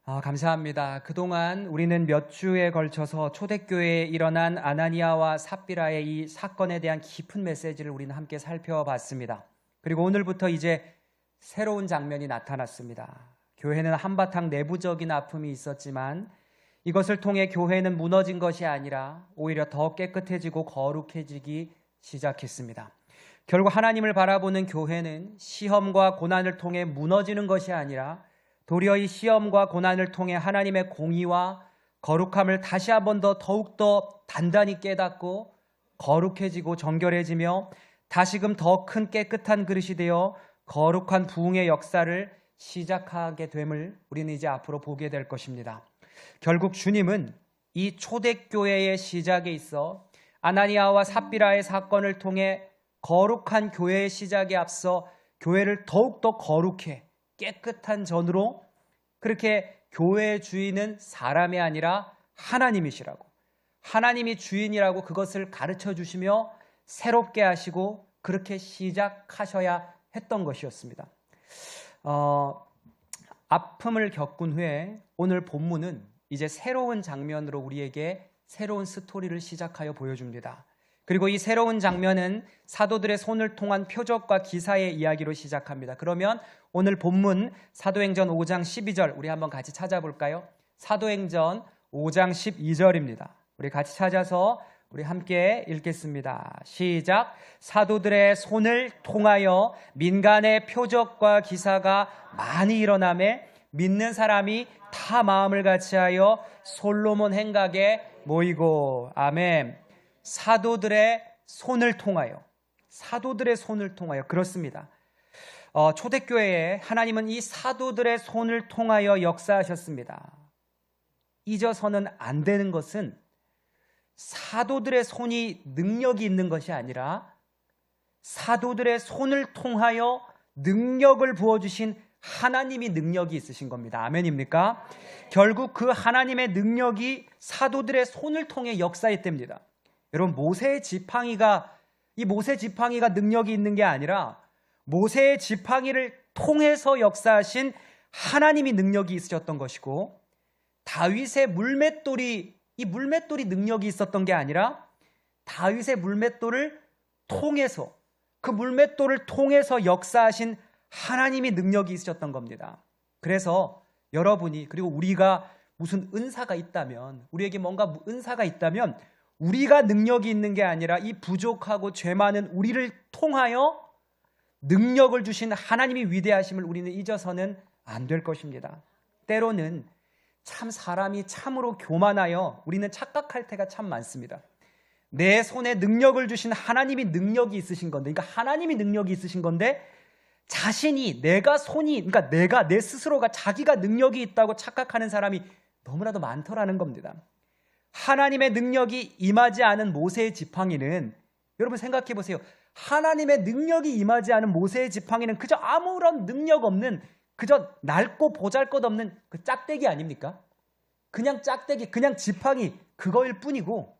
감사합니다. 그동안 우리는 몇 주에 걸쳐서 초대교회에 일어난 아나니아와 삽비라의 이 사건에 대한 깊은 메시지를 우리는 함께 살펴봤습니다. 그리고 오늘부터 이제 새로운 장면이 나타났습니다. 교회는 한바탕 내부적인 아픔이 있었지만 이것을 통해 교회는 무너진 것이 아니라 오히려 더 깨끗해지고 거룩해지기 시작했습니다. 결국 하나님을 바라보는 교회는 시험과 고난을 통해 무너지는 것이 아니라 도리어 이 시험과 고난을 통해 하나님의 공의와 거룩함을 다시 한번 더욱더 단단히 깨닫고 거룩해지고 정결해지며 다시금 더 큰 깨끗한 그릇이 되어 거룩한 부흥의 역사를 시작하게 됨을 우리는 이제 앞으로 보게 될 것입니다. 결국 주님은 이 초대교회의 시작에 있어 아나니아와 삽비라의 사건을 통해 거룩한 교회의 시작에 앞서 교회를 더욱더 거룩해 깨끗한 전으로 그렇게 교회의 주인은 사람이 아니라 하나님이시라고, 하나님이 주인이라고 그것을 가르쳐 주시며 새롭게 하시고 그렇게 시작하셔야 했던 것이었습니다. 아픔을 겪은 후에 오늘 본문은 이제 새로운 장면으로 우리에게 새로운 스토리를 시작하여 보여줍니다. 그리고 이 새로운 장면은 사도들의 손을 통한 표적과 기사의 이야기로 시작합니다. 그러면 오늘 본문 사도행전 5장 12절 우리 한번 같이 찾아볼까요? 사도행전 5장 12절입니다. 우리 같이 찾아서 우리 함께 읽겠습니다. 시작. 사도들의 손을 통하여 민간의 표적과 기사가 많이 일어나매 믿는 사람이 다 마음을 같이하여 솔로몬 행각에 모이고. 아멘. 사도들의 손을 통하여, 사도들의 손을 통하여, 그렇습니다. 초대교회에 하나님은 이 사도들의 손을 통하여 역사하셨습니다. 잊어서는 안 되는 것은 사도들의 손이 능력이 있는 것이 아니라 사도들의 손을 통하여 능력을 부어주신 하나님이 능력이 있으신 겁니다. 아멘입니까? 결국 그 하나님의 능력이 사도들의 손을 통해 역사했답니다. 여러분, 모세의 지팡이가 능력이 있는 게 아니라 모세의 지팡이를 통해서 역사하신 하나님이 능력이 있으셨던 것이고, 다윗의 물맷돌이 능력이 있었던 게 아니라 다윗의 물맷돌을 통해서, 그 물맷돌을 통해서 역사하신 하나님이 능력이 있으셨던 겁니다. 그래서 여러분이, 그리고 우리가 무슨 은사가 있다면, 우리에게 뭔가 은사가 있다면 우리가 능력이 있는 게 아니라 이 부족하고 죄 많은 우리를 통하여 능력을 주신 하나님이 위대하심을 우리는 잊어서는 안 될 것입니다. 때로는 참 사람이 참으로 교만하여 우리는 착각할 때가 참 많습니다. 내 손에 능력을 주신 하나님이 능력이 있으신 건데, 그러니까 하나님이 능력이 있으신 건데 자신이, 내가 내 스스로가 자기가 능력이 있다고 착각하는 사람이 너무나도 많더라는 겁니다. 하나님의 능력이 임하지 않은 모세의 지팡이는, 여러분 생각해 보세요. 하나님의 능력이 임하지 않은 모세의 지팡이는 그저 아무런 능력 없는, 그저 낡고 보잘것없는 그 짝대기 아닙니까? 그냥 짝대기, 그냥 지팡이, 그거일 뿐이고,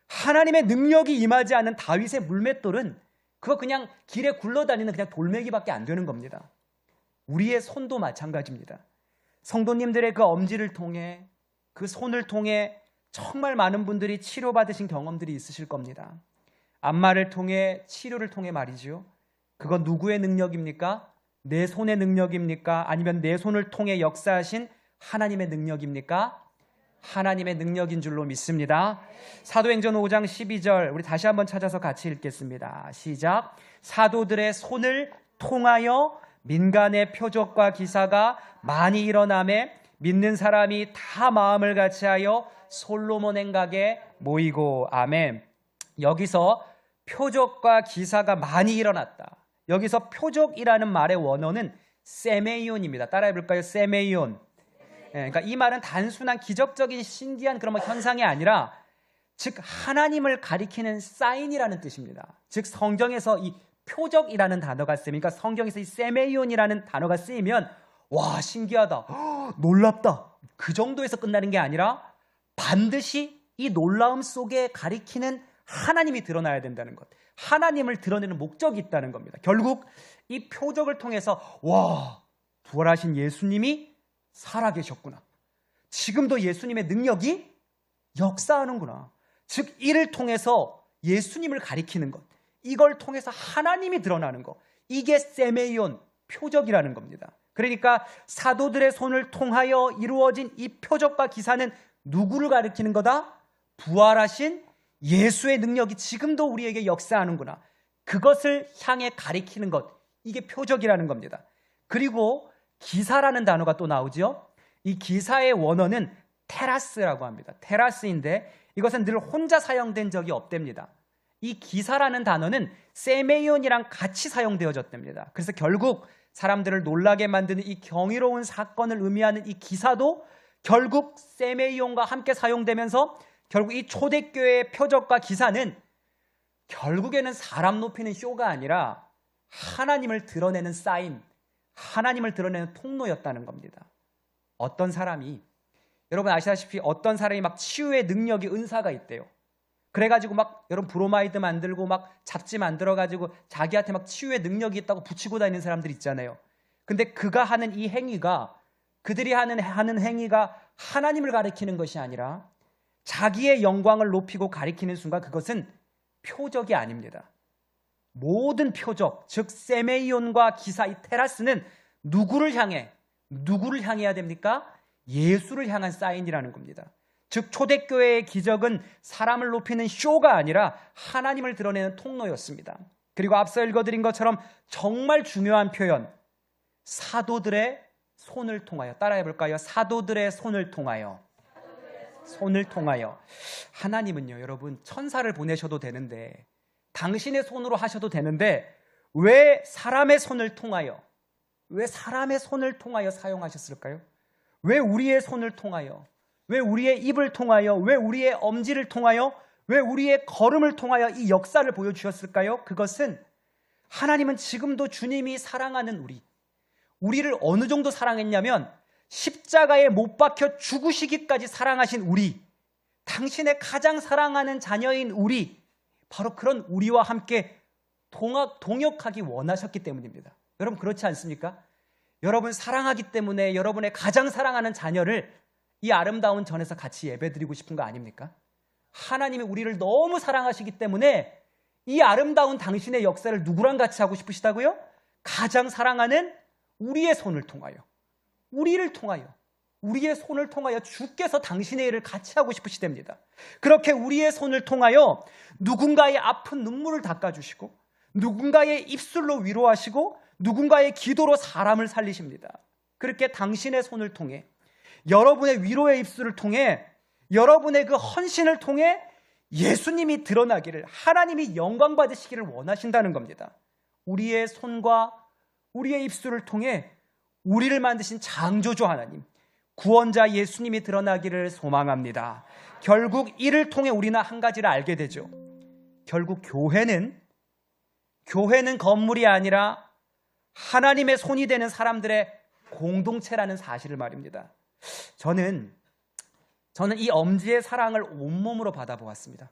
하나님의 능력이 임하지 않은 다윗의 물맷돌은 그거 그냥 길에 굴러다니는 그냥 돌멩이밖에 안 되는 겁니다. 우리의 손도 마찬가지입니다. 성도님들의 그 엄지를 통해, 그 손을 통해 정말 많은 분들이 치료받으신 경험들이 있으실 겁니다. 안마를 통해, 치료를 통해 말이죠. 그건 누구의 능력입니까? 내 손의 능력입니까? 아니면 내 손을 통해 역사하신 하나님의 능력입니까? 하나님의 능력인 줄로 믿습니다. 사도행전 5장 12절 우리 다시 한번 찾아서 같이 읽겠습니다. 시작. 사도들의 손을 통하여 민간의 표적과 기사가 많이 일어나매 믿는 사람이 다 마음을 같이하여 솔로몬 행각에 모이고. 아멘. 여기서 표적과 기사가 많이 일어났다. 여기서 표적이라는 말의 원어는 세메이온입니다. 따라해 볼까요? 세메이온. 그러니까 이 말은 단순한 기적적인 신기한 그런 현상이 아니라, 즉 하나님을 가리키는 사인이라는 뜻입니다. 즉 성경에서 이 표적이라는 단어가 쓰이니까, 성경에서 이 세메이온이라는 단어가 쓰이면 와 신기하다, 놀랍다, 그 정도에서 끝나는 게 아니라 반드시 이 놀라움 속에 가리키는 하나님이 드러나야 된다는 것, 하나님을 드러내는 목적이 있다는 겁니다. 결국 이 표적을 통해서 와, 부활하신 예수님이 살아계셨구나, 지금도 예수님의 능력이 역사하는구나. 즉 이를 통해서 예수님을 가리키는 것, 이걸 통해서 하나님이 드러나는 것, 이게 세메이온 표적이라는 겁니다. 그러니까 사도들의 손을 통하여 이루어진 이 표적과 기사는 누구를 가리키는 거다? 부활하신 예수의 능력이 지금도 우리에게 역사하는구나. 그것을 향해 가리키는 것, 이게 표적이라는 겁니다. 그리고 기사라는 단어가 또 나오죠. 이 기사의 원어는 테라스라고 합니다. 테라스인데 이것은 늘 혼자 사용된 적이 없답니다. 이 기사라는 단어는 세메이온이랑 같이 사용되어졌답니다. 그래서 결국 사람들을 놀라게 만드는 이 경이로운 사건을 의미하는 이 기사도 결국 세메이온과 함께 사용되면서 결국 이 초대교회의 표적과 기사는 결국에는 사람 높이는 쇼가 아니라 하나님을 드러내는 사인, 하나님을 드러내는 통로였다는 겁니다. 어떤 사람이, 여러분 아시다시피 어떤 사람이 막 치유의 능력이 은사가 있대요. 그래가지고 막 여러분 브로마이드 만들고 막 잡지 만들어가지고 자기한테 막 치유의 능력이 있다고 붙이고 다니는 사람들 있잖아요. 근데 그가 하는 이 행위가, 그들이 하는 행위가 하나님을 가리키는 것이 아니라 자기의 영광을 높이고 가리키는 순간 그것은 표적이 아닙니다. 모든 표적, 즉 세메이온과 기사, 이 테라스는 누구를 향해야 됩니까? 예수를 향한 사인이라는 겁니다. 즉 초대교회의 기적은 사람을 높이는 쇼가 아니라 하나님을 드러내는 통로였습니다. 그리고 앞서 읽어드린 것처럼 정말 중요한 표현, 사도들의 손을 통하여, 따라해볼까요? 사도들의 손을 통하여. 손을 통하여. 하나님은요, 여러분, 천사를 보내셔도 되는데, 당신의 손으로 하셔도 되는데, 왜 사람의 손을 통하여 사용하셨을까요? 왜 우리의 손을 통하여, 왜 우리의 입을 통하여, 왜 우리의 엄지를 통하여, 왜 우리의 걸음을 통하여 이 역사를 보여주셨을까요? 그것은 하나님은 지금도 주님이 사랑하는 우리를 어느 정도 사랑했냐면 십자가에 못 박혀 죽으시기까지 사랑하신 당신의 가장 사랑하는 자녀인 바로 그런 우리와 함께 동역하기 원하셨기 때문입니다. 여러분 그렇지 않습니까? 여러분 사랑하기 때문에 여러분의 가장 사랑하는 자녀를 이 아름다운 전에서 같이 예배드리고 싶은 거 아닙니까? 하나님이 우리를 너무 사랑하시기 때문에 이 아름다운 당신의 역사를 누구랑 같이 하고 싶으시다고요? 가장 사랑하는 우리의 손을 통하여, 우리의 손을 통하여 주께서 당신의 일을 같이 하고 싶으시답니다. 그렇게 우리의 손을 통하여 누군가의 아픈 눈물을 닦아주시고, 누군가의 입술로 위로하시고, 누군가의 기도로 사람을 살리십니다. 그렇게 당신의 손을 통해, 여러분의 위로의 입술을 통해, 여러분의 그 헌신을 통해 예수님이 드러나기를, 하나님이 영광 받으시기를 원하신다는 겁니다. 우리의 손과 우리의 입술을 통해 우리를 만드신 창조주 하나님, 구원자 예수님이 드러나기를 소망합니다. 결국 이를 통해 우리는 한 가지를 알게 되죠. 결국 교회는 건물이 아니라 하나님의 손이 되는 사람들의 공동체라는 사실을 말입니다. 저는 이 엄지의 사랑을 온몸으로 받아보았습니다.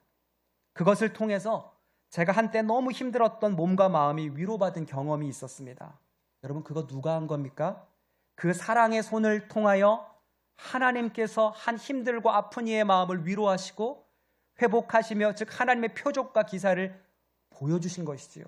그것을 통해서 제가 한때 너무 힘들었던 몸과 마음이 위로받은 경험이 있었습니다. 여러분 그거 누가 한 겁니까? 그 사랑의 손을 통하여 하나님께서 한 힘들고 아픈 이의 마음을 위로하시고 회복하시며, 즉 하나님의 표적과 기사를 보여주신 것이지요.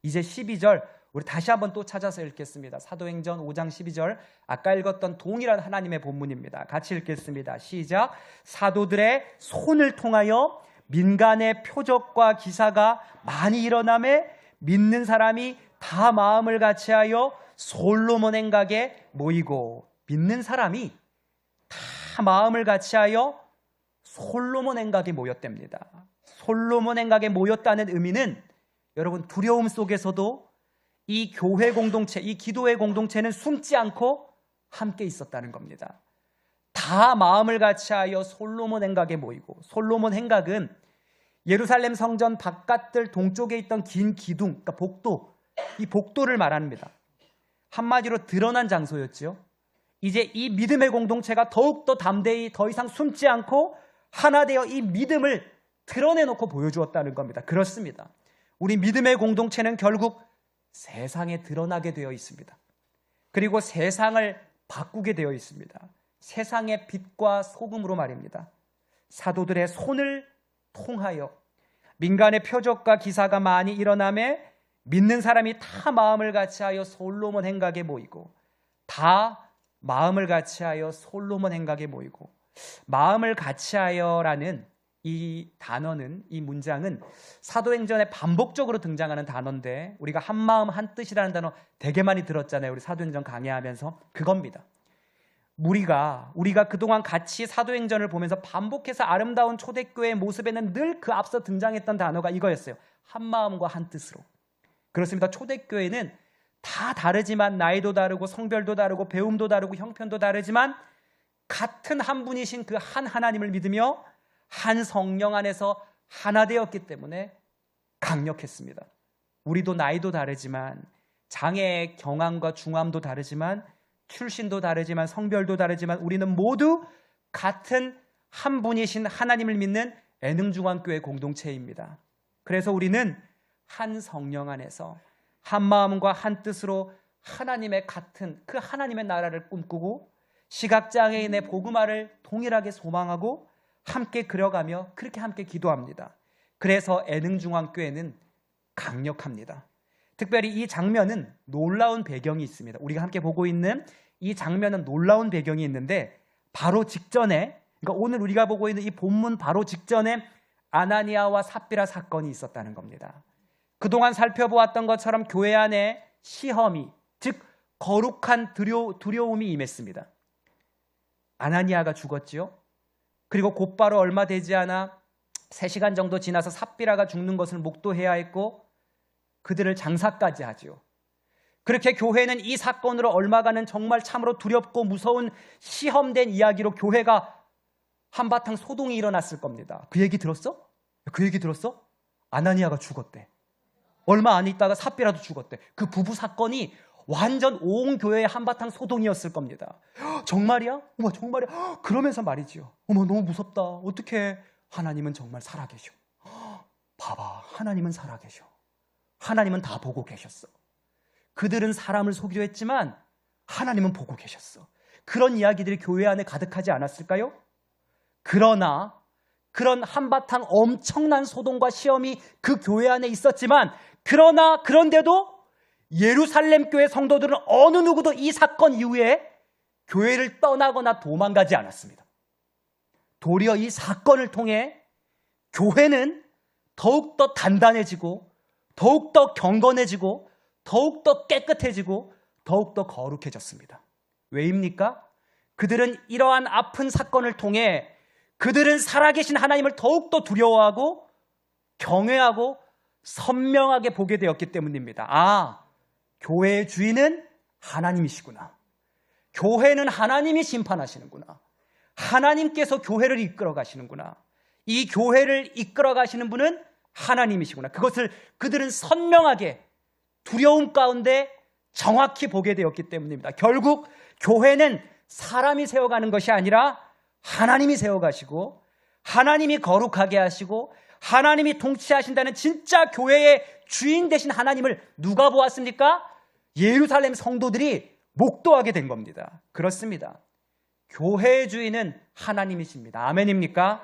이제 12절 우리 다시 한번 또 찾아서 읽겠습니다. 사도행전 5장 12절, 아까 읽었던 동일한 하나님의 본문입니다. 같이 읽겠습니다. 시작. 사도들의 손을 통하여 민간의 표적과 기사가 많이 일어나매 믿는 사람이 다 마음을 같이하여 솔로몬 행각에 모이고, 믿는 사람이 다 마음을 같이하여 솔로몬 행각에 모였답니다. 솔로몬 행각에 모였다는 의미는 여러분 두려움 속에서도 이 교회 공동체, 이 기도회 공동체는 숨지 않고 함께 있었다는 겁니다. 다 마음을 같이하여 솔로몬 행각에 모이고, 솔로몬 행각은 예루살렘 성전 바깥들 동쪽에 있던 긴 기둥, 그러니까 복도, 이 복도를 말합니다. 한마디로 드러난 장소였죠. 이제 이 믿음의 공동체가 더욱더 담대히 더 이상 숨지 않고 하나 되어 이 믿음을 드러내놓고 보여주었다는 겁니다. 그렇습니다. 우리 믿음의 공동체는 결국 세상에 드러나게 되어 있습니다. 그리고 세상을 바꾸게 되어 있습니다. 세상의 빛과 소금으로 말입니다. 사도들의 손을 통하여 민간의 표적과 기사가 많이 일어나매 믿는 사람이 다 마음을 같이하여 솔로몬 행각에 모이고, 다 마음을 같이하여 솔로몬 행각에 모이고, 마음을 같이하여라는 이 단어는, 이 문장은 사도행전에 반복적으로 등장하는 단어인데, 우리가 한 마음 한 뜻이라는 단어 되게 많이 들었잖아요. 우리 사도행전 강의하면서. 그겁니다. 우리가 그동안 같이 사도행전을 보면서 반복해서 아름다운 초대교회의 모습에는 늘 그 앞서 등장했던 단어가 이거였어요. 한 마음과 한 뜻으로. 그렇습니다. 초대교회는 다 다르지만, 나이도 다르고 성별도 다르고 배움도 다르고 형편도 다르지만 같은 한 분이신 그 한 하나님을 믿으며 한 성령 안에서 하나 되었기 때문에 강력했습니다. 우리도 나이도 다르지만, 장애의 경함과 중함도 다르지만, 출신도 다르지만, 성별도 다르지만 우리는 모두 같은 한 분이신 하나님을 믿는 애능중앙교회 공동체입니다. 그래서 우리는 한 성령 안에서 한 마음과 한 뜻으로 하나님의 같은 그 하나님의 나라를 꿈꾸고, 시각장애인의 복음화를 동일하게 소망하고 함께 그려가며 그렇게 함께 기도합니다. 그래서 애능중앙교회는 강력합니다. 특별히 이 장면은 놀라운 배경이 있습니다. 우리가 함께 보고 있는 이 장면은 놀라운 배경이 있는데, 바로 직전에, 그러니까 오늘 우리가 보고 있는 이 본문 바로 직전에 아나니아와 삽비라 사건이 있었다는 겁니다. 그동안 살펴보았던 것처럼 교회 안에 시험이, 즉 거룩한 두려움이 임했습니다. 아나니아가 죽었지요. 그리고 곧바로 얼마 되지 않아 3시간 정도 지나서 삽비라가 죽는 것을 목도해야 했고, 그들을 장사까지 하지요. 그렇게 교회는 이 사건으로 얼마간은 정말 참으로 두렵고 무서운 시험된 이야기로 교회가 한바탕 소동이 일어났을 겁니다. 그 얘기 들었어? 그 얘기 들었어? 아나니아가 죽었대. 얼마 안 있다가 삽비라도 죽었대. 그 부부 사건이 완전 온 교회의 한바탕 소동이었을 겁니다. 정말이야? 어머, 정말이야? 그러면서 말이지요. 어머, 너무 무섭다. 어떡해. 하나님은 정말 살아계셔. 봐봐, 하나님은 살아계셔. 하나님은 다 보고 계셨어. 그들은 사람을 속이려 했지만 하나님은 보고 계셨어. 그런 이야기들이 교회 안에 가득하지 않았을까요? 그러나 그런 한바탕 엄청난 소동과 시험이 그 교회 안에 있었지만, 그런데도 예루살렘 교회 성도들은 어느 누구도 이 사건 이후에 교회를 떠나거나 도망가지 않았습니다. 도리어 이 사건을 통해 교회는 더욱더 단단해지고, 더욱더 경건해지고, 더욱더 깨끗해지고, 더욱더 거룩해졌습니다. 왜입니까? 그들은 이러한 아픈 사건을 통해 그들은 살아계신 하나님을 더욱더 두려워하고 경외하고 선명하게 보게 되었기 때문입니다. 아, 교회의 주인은 하나님이시구나. 교회는 하나님이 심판하시는구나. 하나님께서 교회를 이끌어 가시는구나. 이 교회를 이끌어 가시는 분은 하나님이시구나. 그것을 그들은 선명하게 두려움 가운데 정확히 보게 되었기 때문입니다. 결국 교회는 사람이 세워가는 것이 아니라 하나님이 세워가시고, 하나님이 거룩하게 하시고, 하나님이 통치하신다는 진짜 교회의 주인 되신 하나님을 누가 보았습니까? 예루살렘 성도들이 목도하게 된 겁니다. 그렇습니다. 교회의 주인은 하나님이십니다. 아멘입니까?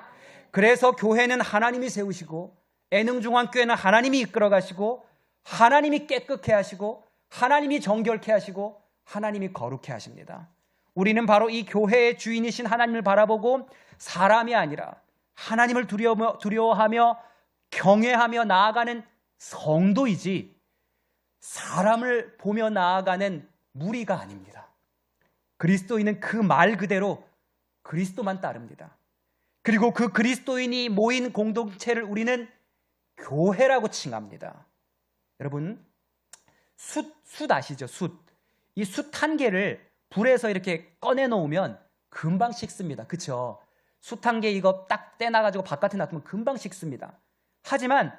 그래서 교회는 하나님이 세우시고, 애능중앙교회는 하나님이 이끌어 가시고, 하나님이 깨끗게 하시고, 하나님이 정결케 하시고, 하나님이 거룩해 하십니다. 우리는 바로 이 교회의 주인이신 하나님을 바라보고 사람이 아니라 하나님을 두려워하며 경외하며 나아가는 성도이지, 사람을 보며 나아가는 무리가 아닙니다. 그리스도인은 그 말 그대로 그리스도만 따릅니다. 그리고 그 그리스도인이 모인 공동체를 우리는 교회라고 칭합니다. 여러분, 숯 아시죠? 숯. 이 숯 한 개를 불에서 이렇게 꺼내 놓으면 금방 식습니다. 그렇죠? 숯 한 개 이거 딱 떼놔가지고 바깥에 놔두면 금방 식습니다. 하지만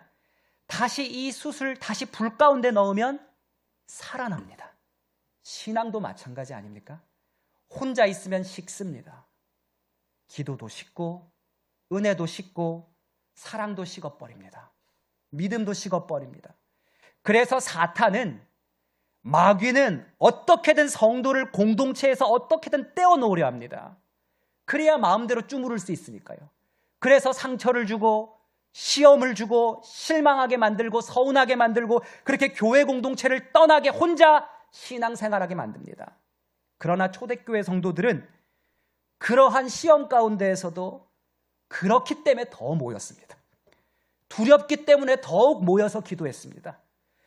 다시 이 숯을 다시 불 가운데 넣으면 살아납니다. 신앙도 마찬가지 아닙니까? 혼자 있으면 식습니다. 기도도 식고, 은혜도 식고, 사랑도 식어버립니다. 믿음도 식어버립니다. 그래서 사탄은, 마귀는 어떻게든 성도를 공동체에서 어떻게든 떼어놓으려 합니다. 그래야 마음대로 쭈무를 수 있으니까요. 그래서 상처를 주고 시험을 주고 실망하게 만들고 서운하게 만들고 그렇게 교회 공동체를 떠나게 혼자 신앙생활하게 만듭니다. 그러나 초대교회 성도들은 그러한 시험 가운데에서도 그렇기 때문에 더 모였습니다. 두렵기 때문에 더욱 모여서 기도했습니다.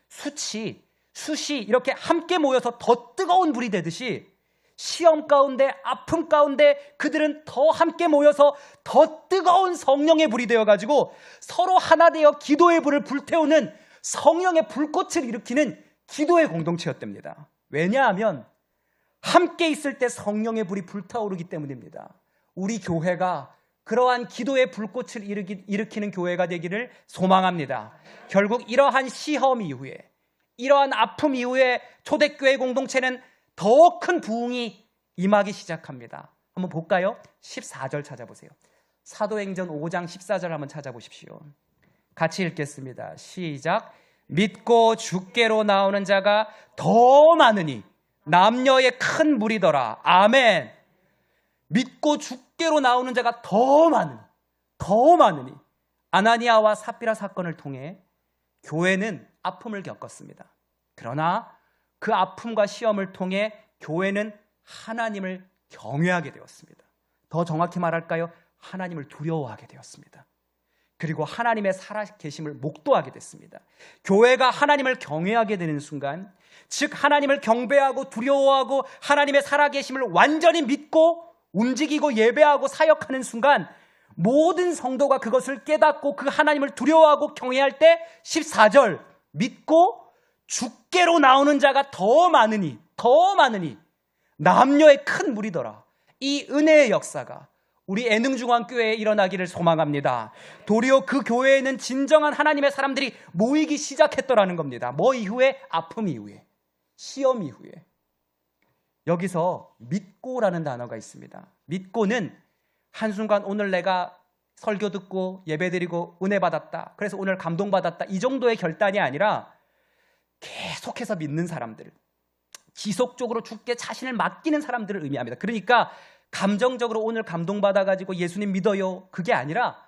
숫이 이렇게 함께 모여서 더 뜨거운 불이 되듯이 시험 가운데 아픔 가운데 그들은 더 함께 모여서 더 뜨거운 성령의 불이 되어가지고 서로 하나 되어 기도의 불을 불태우는 성령의 불꽃을 일으키는 기도의 공동체였답니다. 왜냐하면 함께 있을 때 성령의 불이 불타오르기 때문입니다. 우리 교회가 그러한 기도의 불꽃을 일으키는 교회가 되기를 소망합니다. 결국 이러한 시험 이후에 이러한 아픔 이후에 초대교회 공동체는 더 큰 부흥이 임하기 시작합니다. 한번 볼까요? 14절 찾아보세요. 사도행전 5장 14절 한번 찾아보십시오. 같이 읽겠습니다. 시작. 믿고 주께로 나오는 자가 더 많으니 남녀의 큰 무리더라. 아멘. 믿고 주께로 나오는 자가 더 많으니 아나니아와 삽비라 사건을 통해 교회는 아픔을 겪었습니다. 그러나 그 아픔과 시험을 통해 교회는 하나님을 경외하게 되었습니다. 더 정확히 말할까요? 하나님을 두려워하게 되었습니다. 그리고 하나님의 살아계심을 목도하게 됐습니다. 교회가 하나님을 경외하게 되는 순간, 즉 하나님을 경배하고 두려워하고 하나님의 살아계심을 완전히 믿고 움직이고 예배하고 사역하는 순간 모든 성도가 그것을 깨닫고 그 하나님을 두려워하고 경외할 때 14절 믿고 주께로 나오는 자가 더 많으니 남녀의 큰 무리더라. 이 은혜의 역사가 우리 애능중앙교회에 일어나기를 소망합니다. 도리어 그 교회에는 진정한 하나님의 사람들이 모이기 시작했더라는 겁니다. 뭐 이후에? 아픔 이후에, 시험 이후에. 여기서 믿고라는 단어가 있습니다. 믿고는 한순간 오늘 내가 설교 듣고 예배드리고 은혜 받았다, 그래서 오늘 감동받았다, 이 정도의 결단이 아니라 계속해서 믿는 사람들, 지속적으로 주께 자신을 맡기는 사람들을 의미합니다. 그러니까 감정적으로 오늘 감동받아가지고 예수님 믿어요, 그게 아니라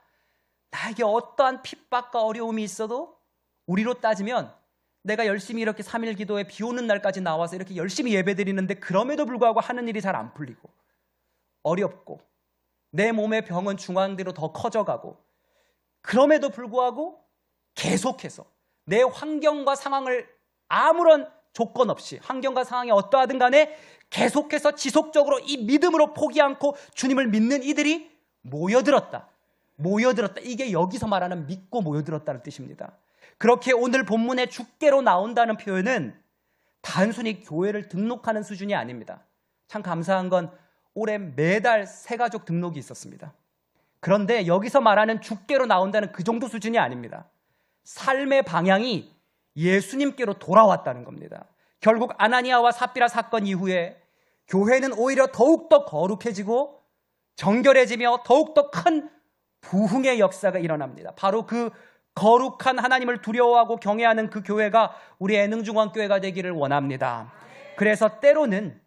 나에게 어떠한 핍박과 어려움이 있어도 우리로 따지면 내가 열심히 이렇게 3일 기도에 비 오는 날까지 나와서 이렇게 열심히 예배드리는데 그럼에도 불구하고 하는 일이 잘 안 풀리고 어렵고 내 몸의 병은 중앙대로 더 커져가고 그럼에도 불구하고 계속해서 내 환경과 상황을 아무런 조건 없이 환경과 상황이 어떠하든 간에 계속해서 지속적으로 이 믿음으로 포기 않고 주님을 믿는 이들이 모여들었다. 이게 여기서 말하는 믿고 모여들었다는 뜻입니다. 그렇게 오늘 본문에 주께로 나온다는 표현은 단순히 교회를 등록하는 수준이 아닙니다. 참 감사한 건 올해 매달 새가족 등록이 있었습니다. 그런데 여기서 말하는 주께로 나온다는 그 정도 수준이 아닙니다. 삶의 방향이 예수님께로 돌아왔다는 겁니다. 결국 아나니아와 삽비라 사건 이후에 교회는 오히려 더욱더 거룩해지고 정결해지며 더욱더 큰 부흥의 역사가 일어납니다. 바로 그 거룩한 하나님을 두려워하고 경외하는 그 교회가 우리 애능중앙교회가 되기를 원합니다. 그래서 때로는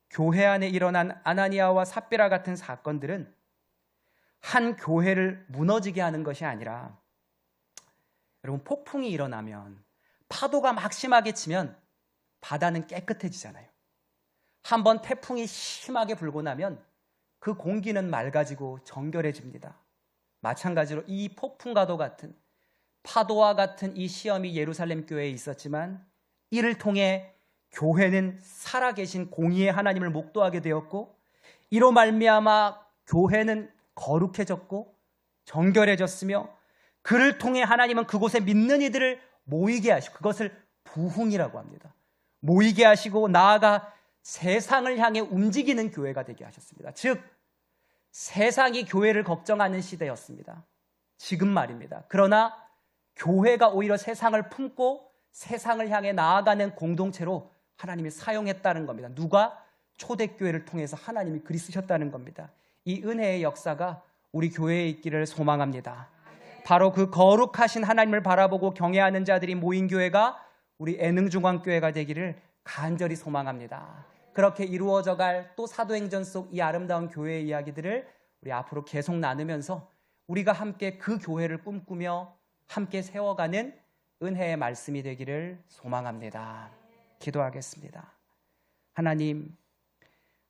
교회 안에 일어난 아나니아와 삽비라 같은 사건들은 한 교회를 무너지게 하는 것이 아니라, 여러분, 폭풍이 일어나면 파도가 막 심하게 치면 바다는 깨끗해지잖아요. 한번 태풍이 심하게 불고 나면 그 공기는 맑아지고 정결해집니다. 마찬가지로 이 폭풍과도 같은, 파도와 같은 이 시험이 예루살렘 교회에 있었지만 이를 통해 교회는 살아계신 공의의 하나님을 목도하게 되었고, 이로 말미암아 교회는 거룩해졌고 정결해졌으며, 그를 통해 하나님은 그곳에 믿는 이들을 모이게 하시고, 그것을 부흥이라고 합니다. 모이게 하시고 나아가 세상을 향해 움직이는 교회가 되게 하셨습니다. 즉 세상이 교회를 걱정하는 시대였습니다. 지금 말입니다. 그러나 교회가 오히려 세상을 품고 세상을 향해 나아가는 공동체로 하나님이 사용했다는 겁니다. 누가? 초대교회를 통해서 하나님이 그리 쓰셨다는 겁니다. 이 은혜의 역사가 우리 교회에 있기를 소망합니다. 바로 그 거룩하신 하나님을 바라보고 경외하는 자들이 모인 교회가 우리 애능중앙교회가 되기를 간절히 소망합니다. 그렇게 이루어져갈 또 사도행전 속 이 아름다운 교회의 이야기들을 우리 앞으로 계속 나누면서 우리가 함께 그 교회를 꿈꾸며 함께 세워가는 은혜의 말씀이 되기를 소망합니다. 기도하겠습니다.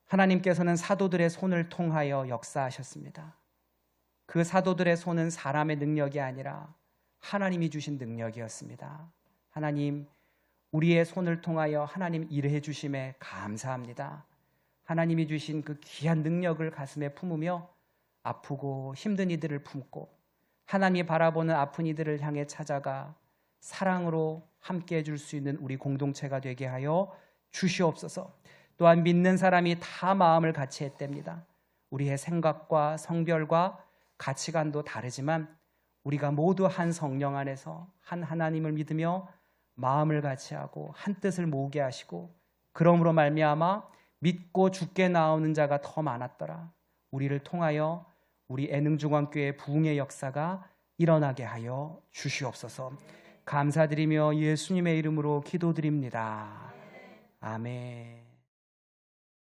하나님께서는 사도들의 손을 통하여 역사하셨습니다. 그 사도들의 손은 사람의 능력이 아니라 하나님이 주신 능력이었습니다. 하나님, 우리의 손을 통하여 하나님 일해 주심에 감사합니다. 하나님이 주신 그 귀한 능력을 가슴에 품으며 아프고 힘든 이들을 품고 하나님이 바라보는 아픈 이들을 향해 찾아가 사랑으로 함께 해줄 수 있는 우리 공동체가 되게 하여 주시옵소서. 또한 믿는 사람이 다 마음을 같이 했답니다. 우리의 생각과 성별과 가치관도 다르지만 우리가 모두 한 성령 안에서 한 하나님을 믿으며 마음을 같이 하고 한 뜻을 모으게 하시고 그러므로 말미암아 믿고 죽게 나오는 자가 더 많았더라. 우리를 통하여 우리 애능중앙교회 부흥의 역사가 일어나게 하여 주시옵소서. 감사드리며 예수님의 이름으로 기도드립니다. 아멘.